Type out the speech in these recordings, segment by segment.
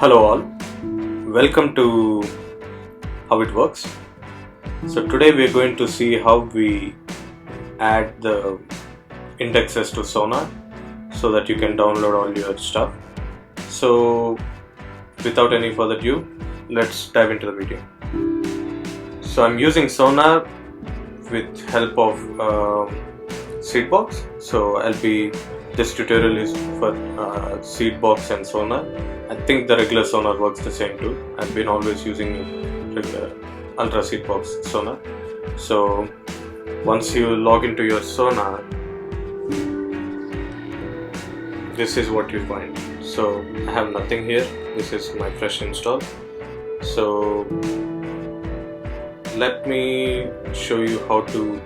Hello all, welcome to How It Works. So today we are going to see how we add the indexes to Sonar so that you can download all your stuff. So without any further ado, let's dive into the video. So I'm using Sonar with help of Seedbox. So this tutorial is for Seedbox and Sonar. I think the regular Sonar works the same too. I've been always using regular Ultra Seedbox Sonar. So once you log into your Sonar, this is what you find. So I have nothing here. This is my fresh install. So let me show you how to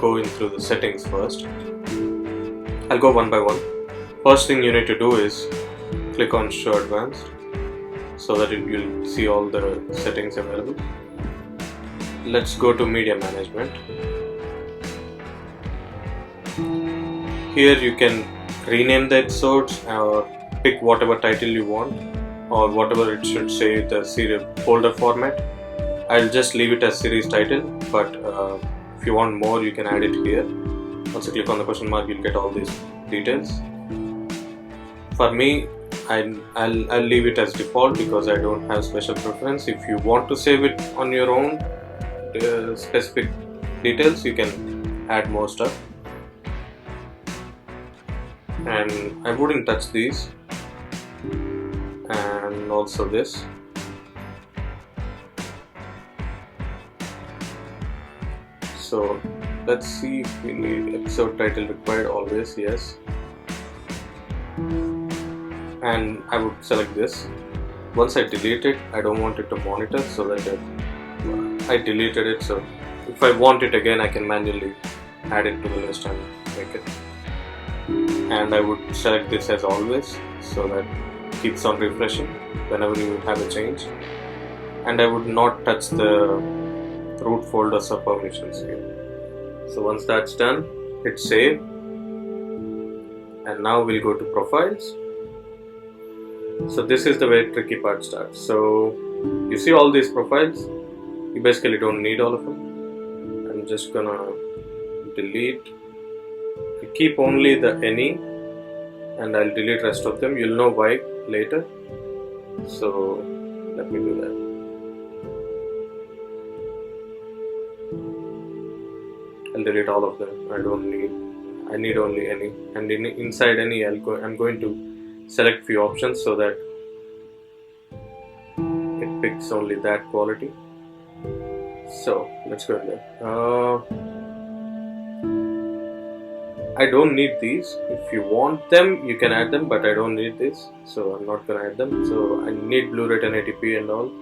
go in through the settings first. I'll go one by one. First thing you need to do is click on Show Advanced so that you'll see all the settings available. Let's go to Media Management. Here you can rename the episodes or pick whatever title you want or whatever it should say, the series folder format. I'll just leave it as series title, but if you want more you can add it here. Once you click on the question mark, you'll get all these details. For me, I'll leave it as default because I don't have special preference. If you want to save it on your own specific details, you can add more stuff. And I wouldn't touch these, and also this. So let's see if we need episode title required. Always yes. And I would select this. Once I delete it, I don't want it to monitor, so that I deleted it. So if I want it again, I can manually add it to the list and make it. And I would select this as always, so that it keeps on refreshing whenever you have a change. And I would not touch the root folders or permissions here. So once that's done, hit save. And now we'll go to profiles. So this is the very tricky part starts. So you see all these profiles, you basically don't need all of them. I'm just gonna delete. I'll keep only the any, and I'll delete rest of them. You'll know why later. So let me do that. I'll delete all of them. I need only any, and inside any I'm going to select few options so that it picks only that quality. So let's go there. I don't need these. If you want them, you can add them, but I don't need this, so I'm not gonna add them. So I need Blu-ray 1080p and all,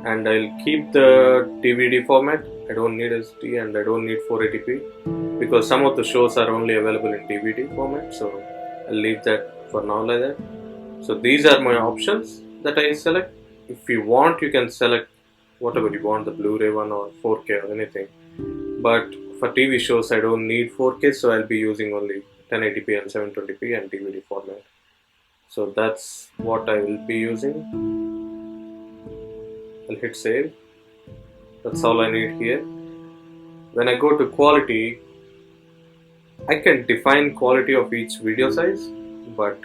and I'll keep the DVD format. I don't need SD and I don't need 480p because some of the shows are only available in DVD format, so I'll leave that for now like that. So these are my options that I select. If you want, you can select whatever you want, the Blu-ray one or 4K or anything. But for TV shows, I don't need 4K, so I'll be using only 1080p and 720p and DVD format. So that's what I will be using. I'll hit save. That's all I need here. When I go to quality, I can define quality of each video size, but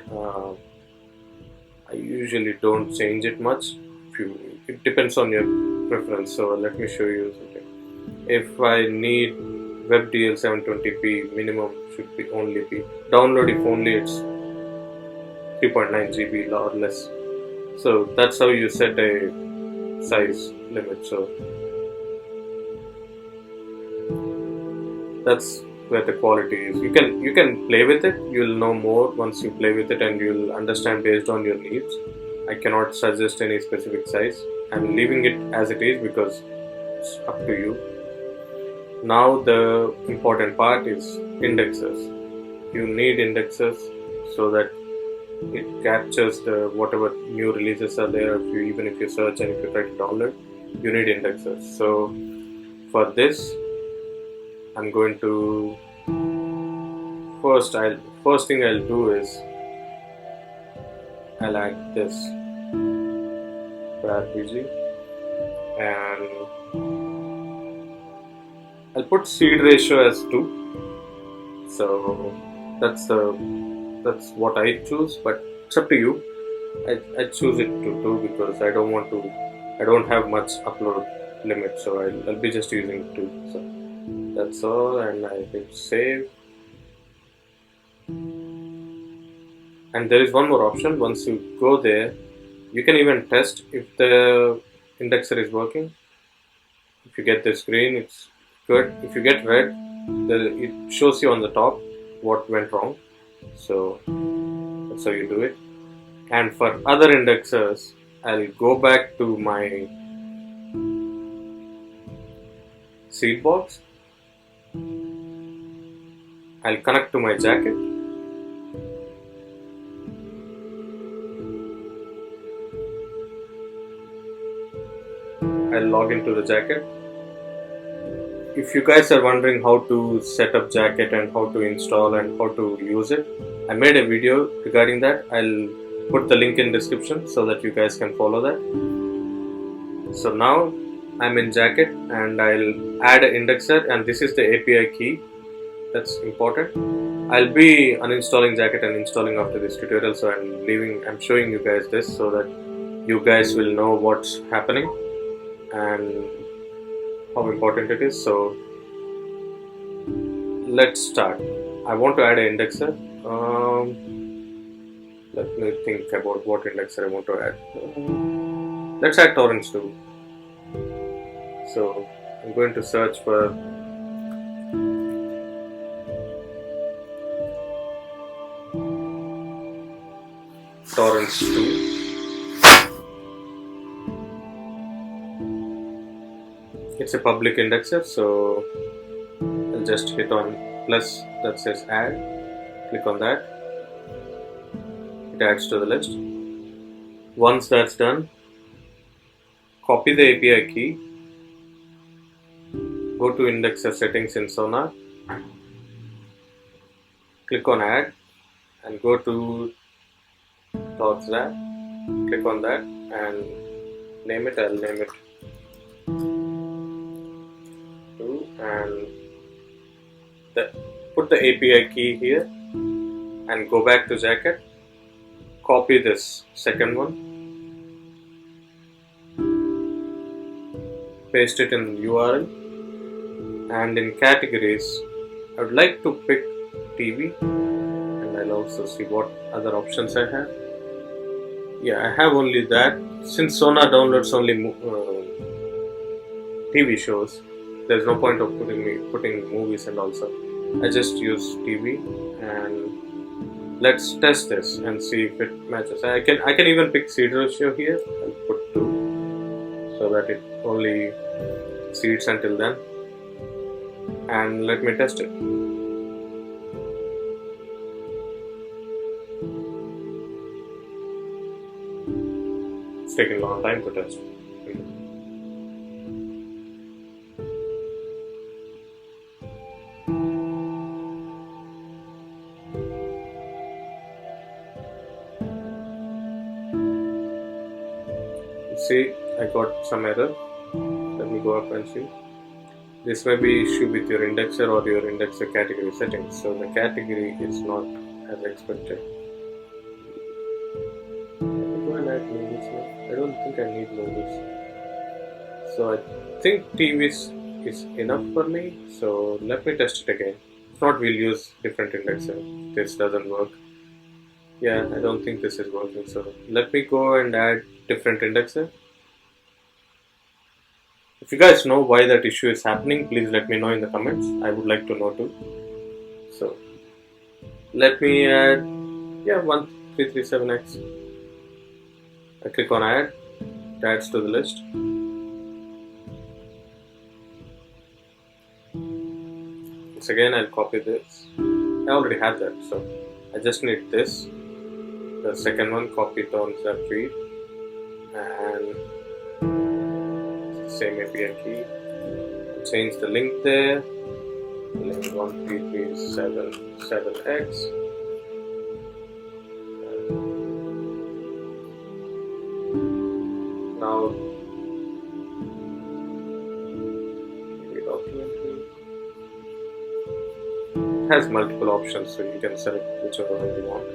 I usually don't change it much. It depends on your preference. So let me show you something. If I need WebDL 720p, minimum should be only be download if only it's 3.9 GB or less. So that's how you set a size limit. So that's where the quality is. You can play with it. You'll know more once you play with it, and you'll understand based on your needs. I cannot suggest any specific size. I'm leaving it as it is because it's up to you. Now the important part is indexes. You need indexes so that it captures the whatever new releases are there. Even if you search and if you try to download, you need indexes. So for this, I'm going to first thing I'll do is I'll add this. RPG, and I'll put seed ratio as 2. So that's what I choose, but it's up to you. I choose it to 2 because I don't have much upload limit, so I'll be just using 2. So that's all, and I hit save. And there is one more option. Once you go there, you can even test if the indexer is working. If you get this green, it's good. If you get red, it shows you on the top what went wrong. So that's how you do it. And for other indexers, I'll go back to my seed box. I'll connect to my jacket. I'll log into the jacket. If you guys are wondering how to set up JACKETT and how to install and how to use it, I made a video regarding that. I'll put the link in description so that you guys can follow that. So now I'm in JACKETT and I'll add an indexer, and this is the API key. That's important. I'll be uninstalling JACKETT and installing after this tutorial, so I'm showing you guys this so that you guys will know what's happening and how important it is. So let's start. I want to add an indexer. Let me think about what indexer I want to add. Let's add torrents too. So I'm going to search for torrents 2. It's a public indexer, so I'll just hit on plus that says add. Click on that. It adds to the list. Once that's done, copy the API key. Go to indexer settings in Sonar. Click on add and go to towards that. Click on that and name it. I'll name it 2 and put the API key here and go back to JACKETT. Copy this second one, paste it in URL, and in categories I would like to pick TV, and I'll also see what other options I have. Yeah, I have only that. Since Sonar downloads only TV shows, there's no point of putting movies, and also I just use TV. And let's test this and see if it matches. I can even pick seed ratio here. I'll put 2 so that it only seeds until then. And let me test it. It's taking a long time to test. See, I got some error. Let me go up and see. This may be issue with your indexer or your indexer category settings. So the category is not as expected. Go and add movies now. I don't think I need movies. So I think TV is enough for me. So let me test it again. If not, we'll use different indexer. This doesn't work. Yeah, I don't think this is working. So let me go and add different indexer. If you guys know why that issue is happening, please let me know in the comments. I would like to know too. So let me add 1337X. I click on add. It adds to the list. Once again, I'll copy this. I already have that, so I just need this. The second one, copy it on that feed, and same API key. Change the link there. Link 1337X. Now has multiple options, so you can select whichever one you want.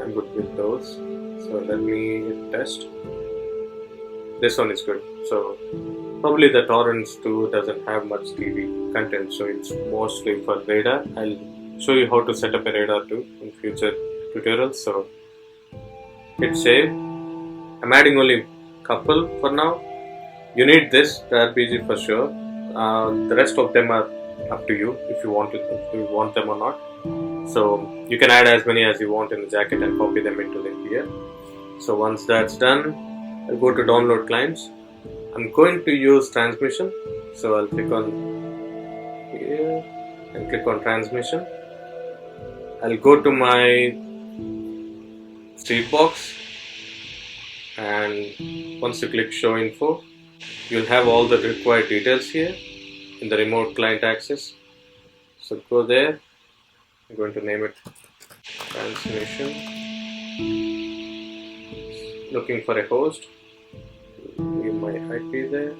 I'm good with those. So let me test. This one is good. So probably the torrents 2 doesn't have much TV content, so it's mostly for radar. I'll show you how to set up a radar too in future tutorials. So hit save. I'm adding only couple for now. You need this, the RPG for sure. The rest of them are up to you if you want them or not. So you can add as many as you want in the jacket and copy them into the here. So once that's done, I'll go to download clients. I'm going to use transmission, so I'll click on here and click on transmission. I'll go to my seed box, and once you click show info, you'll have all the required details here in the remote client access. So go there. I'm going to name it transmission. Looking for a host. Give my IP there.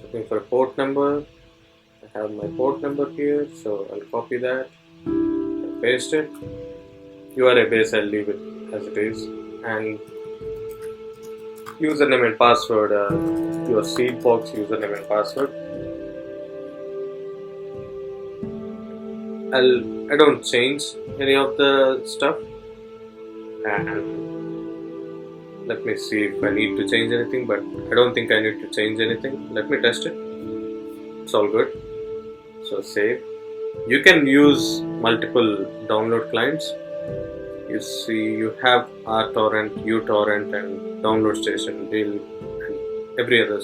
Looking for a port number. I have my port number here, so I'll copy that and paste it. URI base, I'll leave it as it is, and username and password, your seed box username and password. I don't change any of the stuff, and let me see if I need to change anything, but I don't think I need to change anything. Let me test it. It's all good. So save. You can use multiple download clients. You see, you have rTorrent, uTorrent, and download station, deal, and every other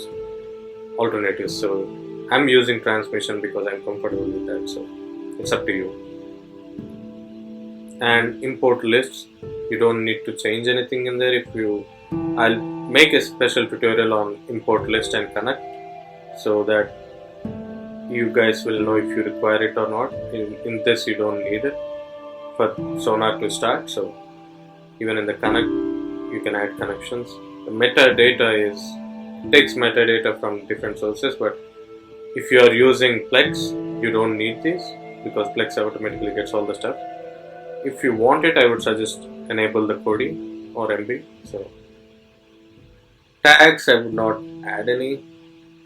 alternative. So I'm using transmission because I'm comfortable with that. So it's up to you. And import lists, you don't need to change anything in there. I'll make a special tutorial on import list and connect, so that you guys will know if you require it or not. In this, you don't need it for sonar to start. So even in the connect, you can add connections. The metadata takes metadata from different sources, but if you are using Plex, you don't need these because Plex automatically gets all the stuff. If you want it, I would suggest enable the coding or MB. So tags, I would not add any.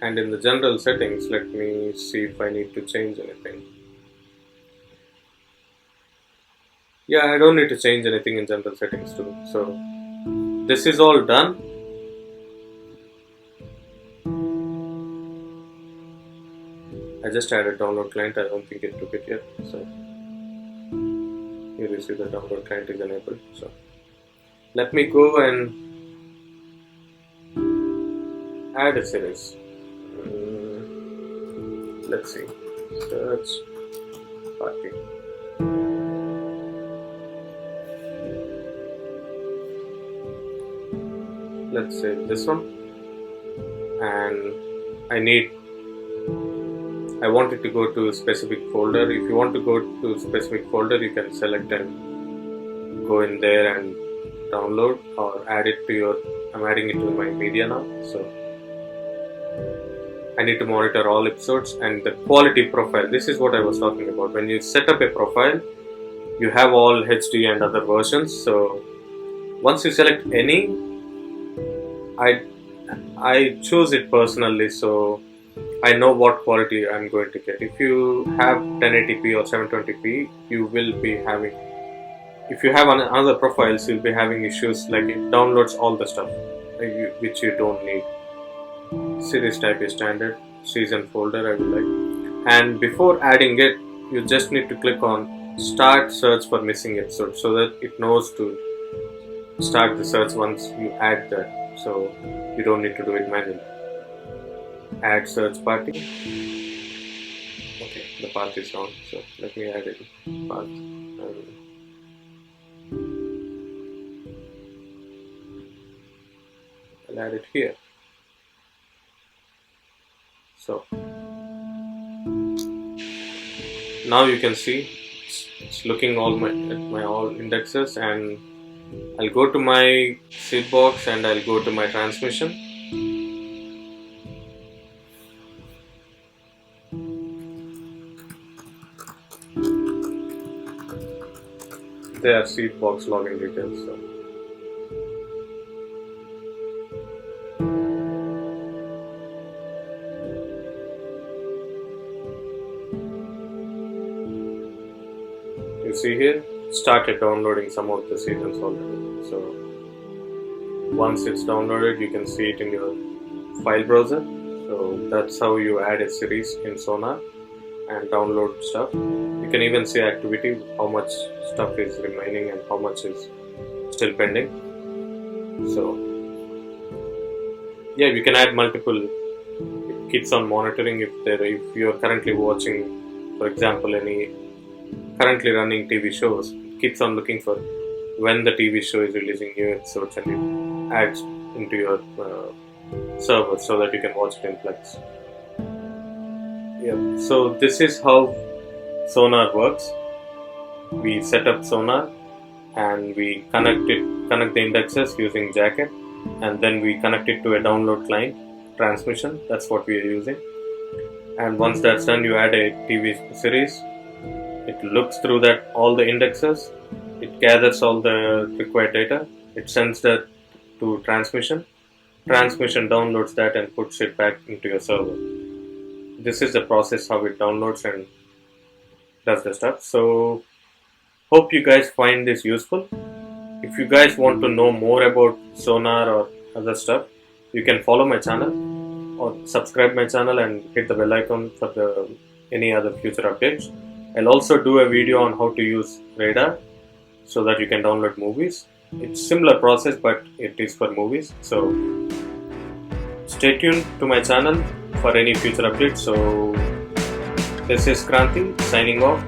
And in the general settings, let me see if I need to change anything. Yeah, I don't need to change anything in general settings too. So this is all done. I just added download client. I don't think it took it yet. So here you see the download client is enabled. So let me go and add a series. Let's see. Search party. Let's say this one, and I want it to go to a specific folder. If you want to go to a specific folder, you can select and go in there and download or add it to your. I'm adding it to my media now. So I need to monitor all episodes and the quality profile. This is what I was talking about. When you set up a profile, you have all HD and other versions. So once you select any, I choose it personally, so I know what quality I'm going to get. If you have 1080p or 720p, you will be having. If you have other profiles, you'll be having issues like it downloads all the stuff which you don't need. Series type is standard, season folder I will like, and before adding it, you just need to click on start search for missing episodes so that it knows to start the search once you add that, so you don't need to do it manually. Add search party. Okay, the path is wrong, so let me add it. Path. I'll add it here. So now you can see it's looking at my all indexes, and I'll go to my seed box and I'll go to my transmission. they are seat box login details. So. You see here, started downloading some of the seasons already. So once it's downloaded, you can see it in your file browser. So that's how you add a series in Sonar and download stuff. You can even see activity, how much stuff is remaining and how much is still pending. So yeah, you can add multiple. It keeps on monitoring if you're currently watching, for example, any currently running TV shows. It keeps on looking for when the TV show is releasing new episodes, and it adds into your server so that you can watch it in Plex. Yeah, so this is how Sonar works. We set up Sonar and we connect the indexes using JACKETT, and then we connect it to a download client transmission. That's what we are using. And once that's done, you add a TV series. It looks through that all the indexes. It gathers all the required data. It sends that to transmission. Transmission downloads that and puts it back into your server. This is the process how it downloads and does the stuff. So hope you guys find this useful. If you guys want to know more about Sonar or other stuff, you can follow my channel or subscribe my channel and hit the bell icon for any other future updates. I'll also do a video on how to use RADARR so that you can download movies. It's similar process, but it is for movies. So stay tuned to my channel for any future updates. So this is Kranti signing off.